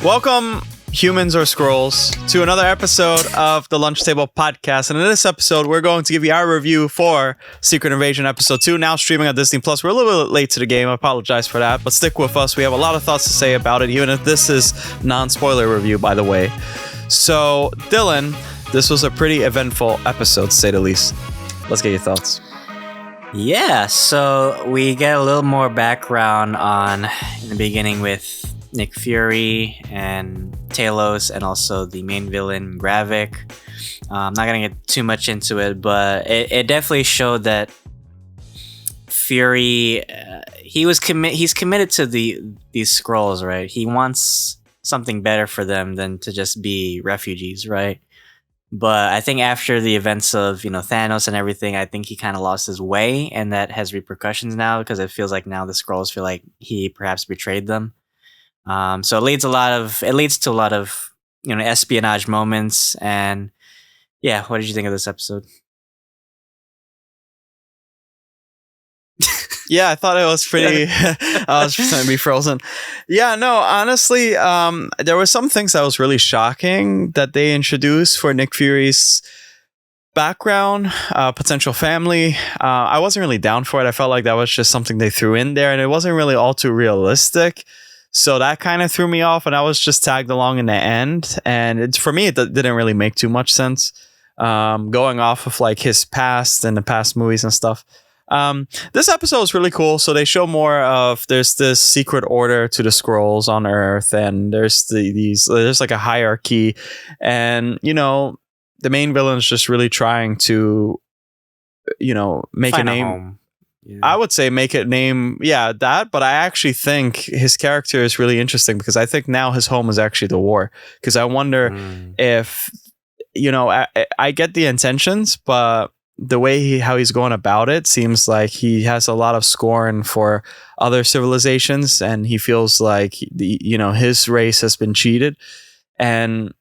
Welcome, humans or Skrulls, to another episode of the Lunch Table Podcast. And in this episode, we're going to give you our review for Secret Invasion Episode 2, now streaming on Disney+. We're a little bit late to the game. I apologize for that, but stick with us. We have a lot of thoughts to say about it, even if this is non-spoiler review, by the way. So, Dylan, this was a pretty eventful episode, to say the least. Let's get your thoughts. Yeah, so we get a little more background in the beginning with Nick Fury and Talos, and also the main villain Gravik. I'm not gonna get too much into it, but it definitely showed that Fury he's committed to these Skrulls, right? He wants something better for them than to just be refugees, right? But I think after the events of Thanos and everything, I think he kind of lost his way, and that has repercussions now because it feels like now the Skrulls feel like he perhaps betrayed them. So it leads to a lot of espionage moments. And yeah, what did you think of this episode? Yeah, I thought it was pretty. I was pretending to be frozen. Yeah, no, honestly, there were some things that was really shocking that they introduced for Nick Fury's background, potential family. I wasn't really down for it. I felt like that was just something they threw in there, and it wasn't really all too realistic. So that kind of threw me off, and I was just tagged along in the end. And for me, it didn't really make too much sense. Going off of like his past and the past movies and stuff. This episode is really cool. So they show more of there's this secret order to the Skrulls on Earth, and there's there's like a hierarchy, and the main villain is just really trying to make Find a name. Home. Yeah. I would say make a name, that. But I actually think his character is really interesting because I think now his home is actually the war. Because I wonder if I get the intentions, but the way how he's going about it seems like he has a lot of scorn for other civilizations, and he feels like his race has been cheated, and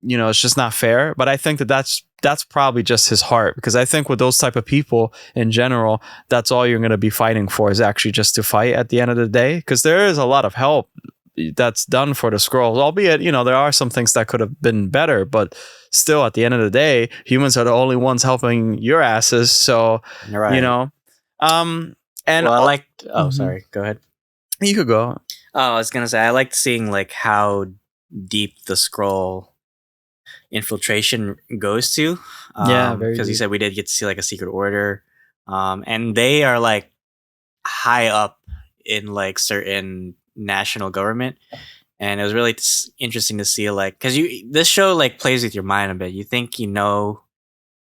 it's just not fair. But I think that's probably just his heart, because I think with those type of people in general, that's all you're going to be fighting for, is actually just to fight at the end of the day, because there is a lot of help that's done for the Skrulls, albeit there are some things that could have been better, but still at the end of the day, humans are the only ones helping your asses. So You're right. And I liked sorry, go ahead. You could go. I was gonna say I liked seeing like how deep the Skrull infiltration goes to. Because you said we did get to see like a secret order, and they are like high up in like certain national government, and it was really interesting to see, like, because this show like plays with your mind a bit. You think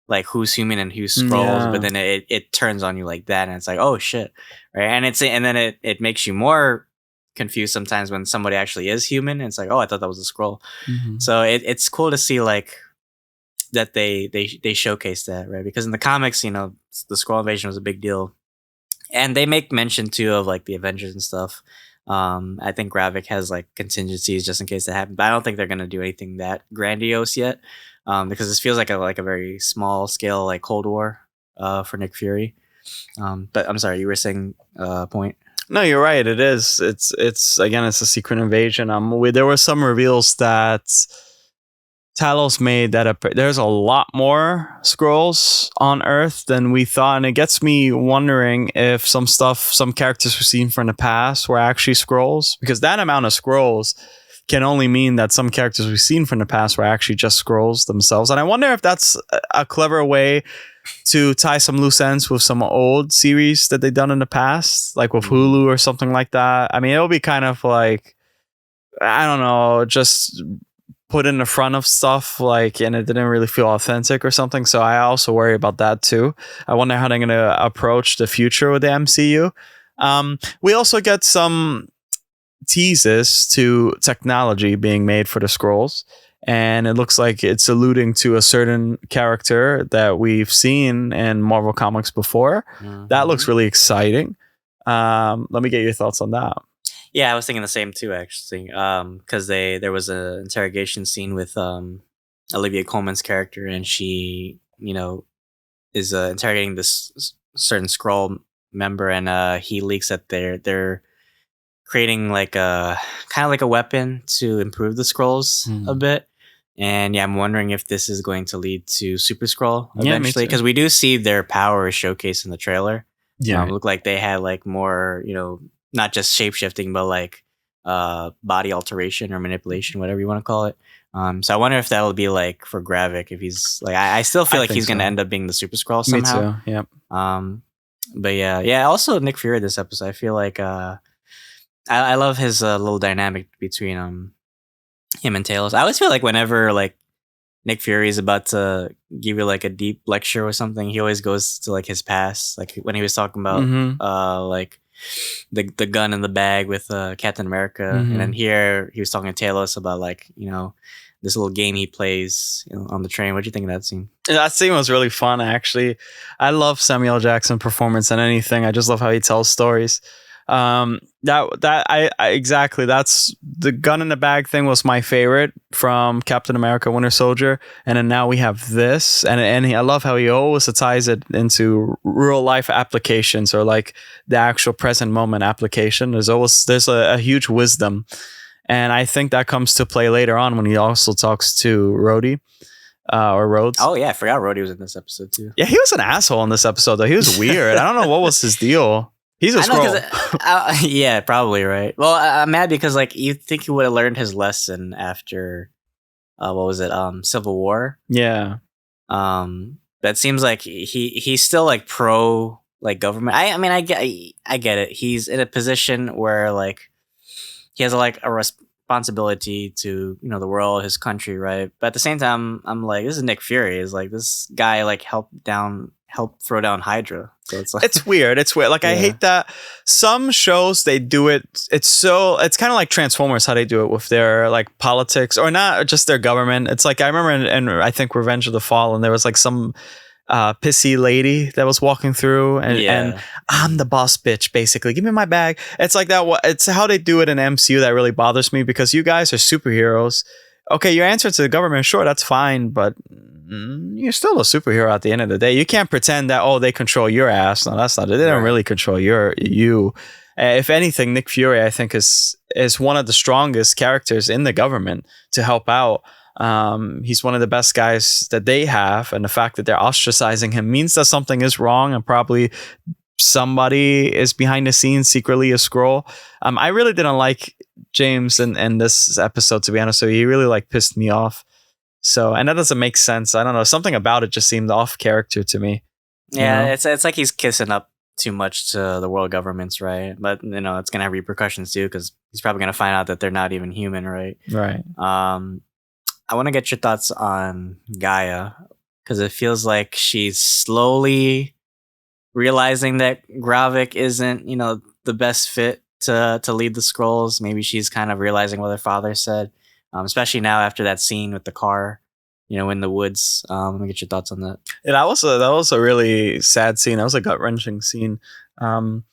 like who's human and who's Skrulls, but then it turns on you like that, and it's like, oh shit, right? And then it makes you more confused sometimes when somebody actually is human, and it's like, oh, I thought that was a Skrull. Mm-hmm. So it's cool to see like that they showcase that, right? Because in the comics, the Skrull invasion was a big deal, and they make mention too of like the Avengers and stuff. I think Gravik has like contingencies just in case that happens, but I don't think they're gonna do anything that grandiose yet, because this feels like a very small scale like Cold War for Nick Fury. But I'm sorry, you were saying point. No, you're right. It is. It's again, it's a secret invasion. There were some reveals that Talos made that there's a lot more Skrulls on Earth than we thought, and it gets me wondering if some characters we've seen from the past were actually Skrulls, because that amount of Skrulls can only mean that some characters we've seen from the past were actually just Skrulls themselves. And I wonder if that's a clever way to tie some loose ends with some old series that they've done in the past, like with Hulu or something like that. I mean, it'll be kind of like, I don't know, just put in the front of stuff, like, and it didn't really feel authentic or something. So I also worry about that too. I wonder how they're going to approach the future with the MCU. We also get some teases to technology being made for the Skrulls, and it looks like it's alluding to a certain character that we've seen in Marvel Comics before. Mm-hmm. That looks really exciting. Let me get your thoughts on that. Yeah, I was thinking the same too, actually. Because there was an interrogation scene with Olivia Colman's character, and she, is interrogating this certain Skrull member, and he leaks that they're creating like a kind of like a weapon to improve the Skrulls a bit. And yeah, I'm wondering if this is going to lead to Super Skrull eventually, because we do see their power showcased in the trailer. Yeah, look like they had like more, not just shapeshifting, but like body alteration or manipulation, whatever you want to call it. So I wonder if that will be like for Gravik, if he's like, I still feel like he's going to end up being the Super Skrull somehow. Me too. Yep. But yeah. Also Nick Fury this episode, I feel like I love his little dynamic between him and Talos. I always feel like whenever like Nick Fury is about to give you like a deep lecture or something, he always goes to like his past. Like when he was talking about like the gun in the bag with Captain America, and then here he was talking to Talos about like this little game he plays on the train. What do you think of that scene? That scene was really fun, actually. I love Samuel Jackson performance and anything. I just love how he tells stories. Exactly. That's the gun in the bag thing was my favorite from Captain America Winter Soldier, and then now we have this, and I love how he always ties it into real life applications or like the actual present moment application. There's a huge wisdom, and I think that comes to play later on when he also talks to Rhodey. Or Rhodes. Oh yeah, I forgot Rhodey was in this episode too. Yeah, he was an asshole in this episode though. He was weird. I don't know what was his deal. He's a Skrull. Yeah, probably right. Well, I'm mad because like you think he would have learned his lesson after what was it? Civil War. Yeah. That seems like he's still like pro like government. I mean I get it. He's in a position where like he has like a responsibility to the world, his country, right? But at the same time, I'm like, this is Nick Fury. Is like this guy like helped throw down Hydra. So it's like it's weird. Like I hate that some shows they do it. It's kind of like Transformers how they do it with their like politics or not just their government. It's like I remember in I think Revenge of the Fallen there was like some pissy lady that was walking through and I'm the boss bitch basically. Give me my bag. It's like that. It's how they do it in MCU that really bothers me because you guys are superheroes. Okay, your answer to the government, sure, that's fine, but you're still a superhero at the end of the day. You can't pretend that, they control your ass. No, that's not it. They don't really control you. If anything, Nick Fury, I think, is one of the strongest characters in the government to help out. He's one of the best guys that they have, and the fact that they're ostracizing him means that something is wrong, and probably somebody is behind the scenes secretly a Skrull. I really didn't like James in this episode, to be honest. So he really like pissed me off. So, and that doesn't make sense. I don't know. Something about it just seemed off character to me. Yeah, it's like he's kissing up too much to the world governments, right? But it's gonna have repercussions too because he's probably gonna find out that they're not even human, right? Right. I want to get your thoughts on Gaia because it feels like she's slowly realizing that Gravik isn't, the best fit to lead the Skrulls. Maybe she's kind of realizing what her father said, especially now after that scene with the car, in the woods. Let me get your thoughts on that. Yeah, that was a really sad scene. That was a gut wrenching scene. The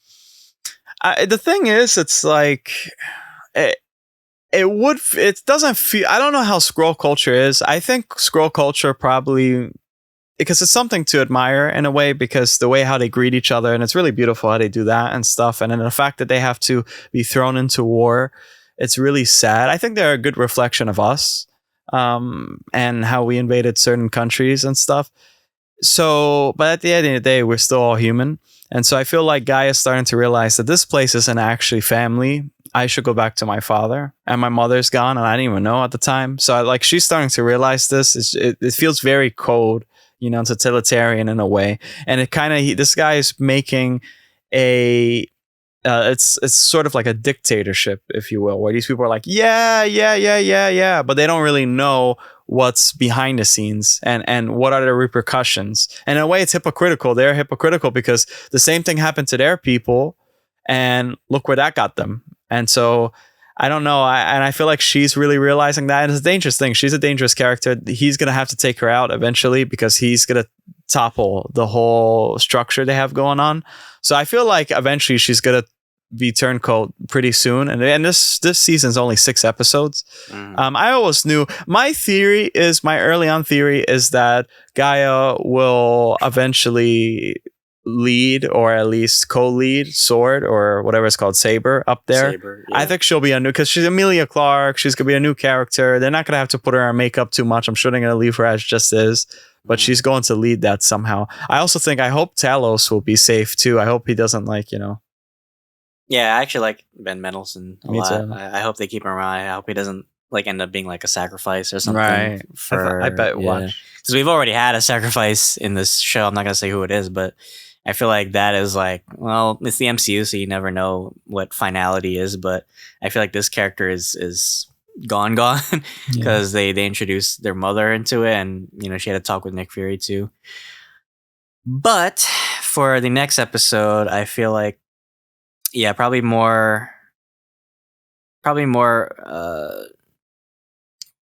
thing is, it's like it doesn't feel. I don't know how Skrull culture is. I think Skrull culture probably. Because it's something to admire in a way, because the way how they greet each other, and it's really beautiful how they do that and stuff. And then the fact that they have to be thrown into war, it's really sad. I think they're a good reflection of us and how we invaded certain countries and stuff. So, but at the end of the day, we're still all human. And so I feel like Gaia is starting to realize that this place isn't actually family. I should go back to my father, and my mother's gone, and I didn't even know at the time. So she's starting to realize this. It feels very cold. Totalitarian in a way, and it kind of this guy is making it's sort of like a dictatorship, if you will, where these people are like yeah, but they don't really know what's behind the scenes and what are the repercussions. And in a way, it's hypocritical. They're hypocritical because the same thing happened to their people, and look where that got them. And so. I don't know. I feel like she's really realizing that. And it's a dangerous thing. She's a dangerous character. He's going to have to take her out eventually because he's going to topple the whole structure they have going on. So I feel like eventually she's going to be turncoat pretty soon. And this season's only 6 episodes. I always knew. My early on theory is that Gaia will eventually lead, or at least co-lead sword, or whatever it's called, saber up there. Saber, yeah. I think she'll be a new, because she's Emilia Clarke. She's gonna be a new character. They're not gonna have to put her on makeup too much. I'm sure they're gonna leave her as just is, but she's going to lead that somehow. I hope Talos will be safe too. I hope he doesn't Yeah, I actually like Ben Mendelsohn a lot. Too. I hope they keep him around. I hope he doesn't end up being a sacrifice or something. Right. I bet watch. Because we've already had a sacrifice in this show. I'm not gonna say who it is, but I feel like that is it's the MCU, so you never know what finality is. But I feel like this character is gone because they introduced their mother into it, and she had a talk with Nick Fury too. But for the next episode, I feel like probably more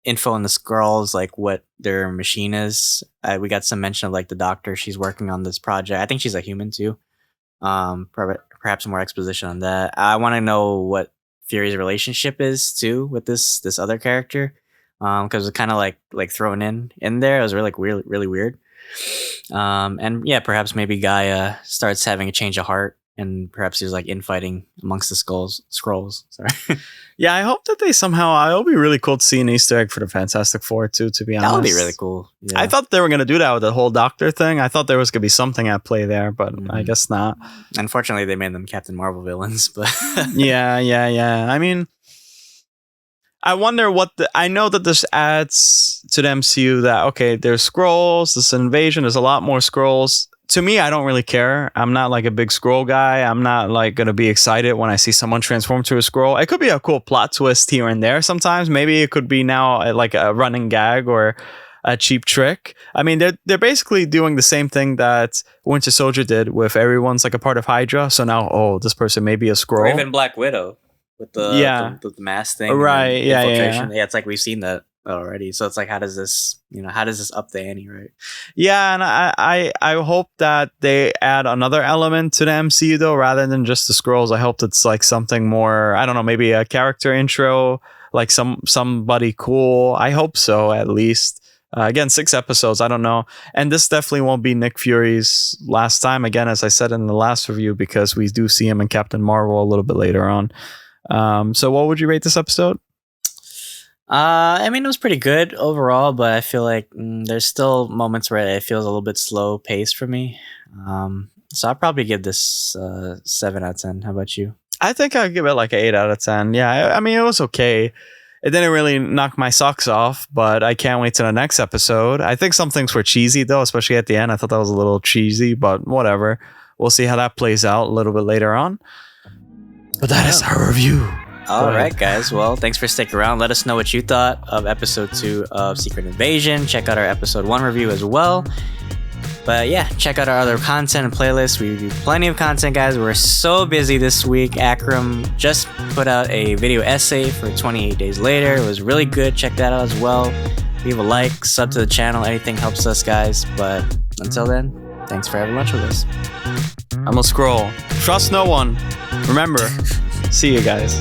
info on the Skrulls, like what their machine is. We got some mention of the doctor. She's working on this project. I think she's a human too. Perhaps more exposition on that. I want to know what Fury's relationship is too with this other character, because it's kind of like thrown in there. It was really weird. And perhaps maybe Gaia starts having a change of heart, and perhaps there's infighting amongst the Skrulls. Sorry. Yeah, I hope that they somehow. It'll be really cool to see an Easter egg for the Fantastic Four too. To be honest, that would be really cool. Yeah. I thought they were gonna do that with the whole Doctor thing. I thought there was gonna be something at play there, but I guess not. Unfortunately, they made them Captain Marvel villains. But yeah. I mean, I wonder I know that this adds to the MCU that there's Skrulls, this invasion. There's a lot more Skrulls. To me, I don't really care. I'm not a big Skrull guy. I'm not gonna be excited when I see someone transform to a Skrull. It could be a cool plot twist here and there sometimes. Maybe it could be now a running gag or a cheap trick. I mean, they're basically doing the same thing that Winter Soldier did with everyone's a part of Hydra. So now, this person may be a Skrull. Or even Black Widow with the mask thing. Right. Yeah. Yeah. It's we've seen that already, so it's how does this up the ante, right? Yeah, and I hope that they add another element to the MCU though, rather than just the Skrulls. I hope it's something more, I don't know, maybe a character intro, somebody cool. I hope so, at least. Again, 6 episodes, I don't know, and this definitely won't be Nick Fury's last time, again, as I said in the last review, because we do see him in Captain Marvel a little bit later on. So what would you rate this episode? I mean, it was pretty good overall, but I feel like there's still moments where it feels a little bit slow paced for me. So I'll probably give this 7 out of 10. How about you? I think I'll give it an 8 out of 10. Yeah, I mean, it was okay. It didn't really knock my socks off, but I can't wait to the next episode. I think some things were cheesy though, especially at the end. I thought that was a little cheesy, but whatever. We'll see how that plays out a little bit later on. But that is our review. All right, guys. Well, thanks for sticking around. Let us know what you thought of episode 2 of Secret Invasion. Check out our episode 1 review as well. But yeah, check out our other content and playlists. We review plenty of content, guys. We're so busy this week. Akram just put out a video essay for 28 Days Later. It was really good. Check that out as well. Leave a like, sub to the channel. Anything helps us, guys. But until then, thanks for having lunch with us. I'm a Skrull. Trust no one. Remember, see you guys.